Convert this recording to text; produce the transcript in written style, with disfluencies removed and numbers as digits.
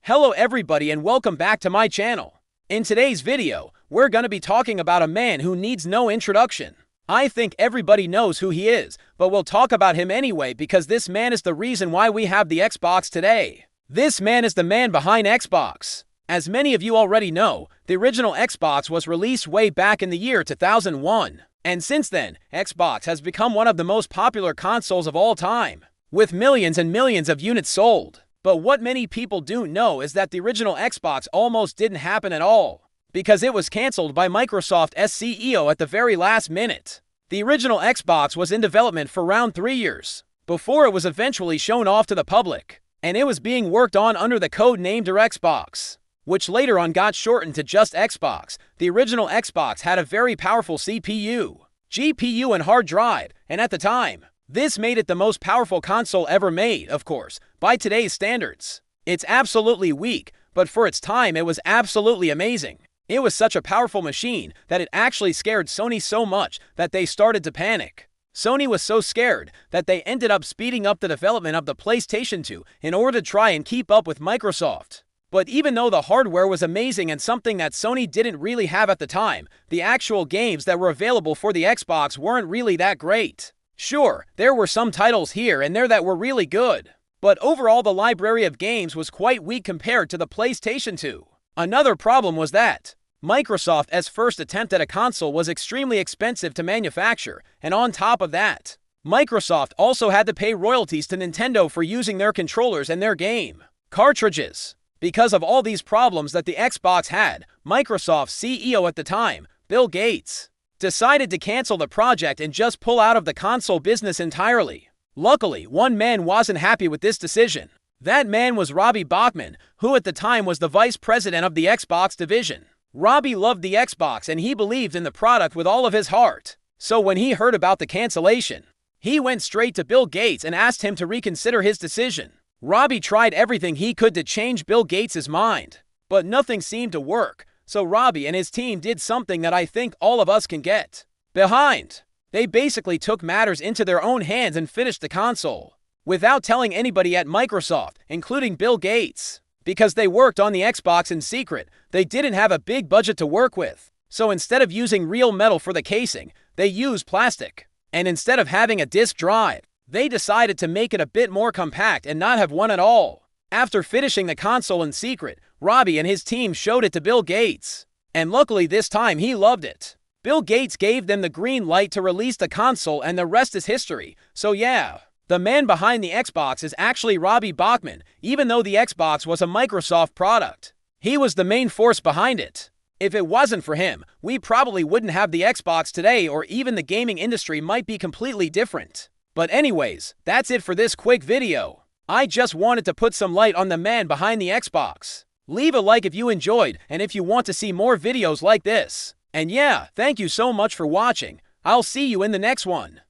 Hello everybody and welcome back to my channel. In today's video, we're gonna be talking about a man who needs no introduction. I think everybody knows who he is, but we'll talk about him anyway because this man is the reason why we have the Xbox today. This man is the man behind Xbox. As many of you already know, the original Xbox was released way back in the year 2001. And since then, Xbox has become one of the most popular consoles of all time, with millions and millions of units sold. But what many people don't know is that the original Xbox almost didn't happen at all, because it was cancelled by Microsoft's CEO at the very last minute. The original Xbox was in development for around 3 years, before it was eventually shown off to the public, and it was being worked on under the code name Xbox, which later on got shortened to just Xbox. The original Xbox had a very powerful CPU, GPU and hard drive, and at the time, this made it the most powerful console ever made, of course, by today's standards. It's absolutely weak, but for its time it was absolutely amazing. It was such a powerful machine that it actually scared Sony so much that they started to panic. Sony was so scared that they ended up speeding up the development of the PlayStation 2 in order to try and keep up with Microsoft. But even though the hardware was amazing and something that Sony didn't really have at the time, the actual games that were available for the Xbox weren't really that great. Sure, there were some titles here and there that were really good, but overall the library of games was quite weak compared to the PlayStation 2. Another problem was that Microsoft's first attempt at a console was extremely expensive to manufacture, and on top of that, Microsoft also had to pay royalties to Nintendo for using their controllers and their game cartridges. Because of all these problems that the Xbox had, Microsoft's CEO at the time, Bill Gates, decided to cancel the project and just pull out of the console business entirely. Luckily, one man wasn't happy with this decision. That man was Robbie Bachman, who at the time was the vice president of the Xbox division. Robbie loved the Xbox and he believed in the product with all of his heart. So when he heard about the cancellation, he went straight to Bill Gates and asked him to reconsider his decision. Robbie tried everything he could to change Bill Gates' mind, but nothing seemed to work. So Robbie and his team did something that I think all of us can get behind. They basically took matters into their own hands and finished the console, without telling anybody at Microsoft, including Bill Gates. Because they worked on the Xbox in secret, they didn't have a big budget to work with. So instead of using real metal for the casing, they used plastic. And instead of having a disk drive, they decided to make it a bit more compact and not have one at all. After finishing the console in secret, Robbie and his team showed it to Bill Gates. And luckily this time he loved it. Bill Gates gave them the green light to release the console and the rest is history. So yeah, the man behind the Xbox is actually Robbie Bachman, even though the Xbox was a Microsoft product. He was the main force behind it. If it wasn't for him, we probably wouldn't have the Xbox today, or even the gaming industry might be completely different. But anyways, that's it for this quick video. I just wanted to put some light on the man behind the Xbox. Leave a like if you enjoyed and if you want to see more videos like this. And yeah, thank you so much for watching. I'll see you in the next one.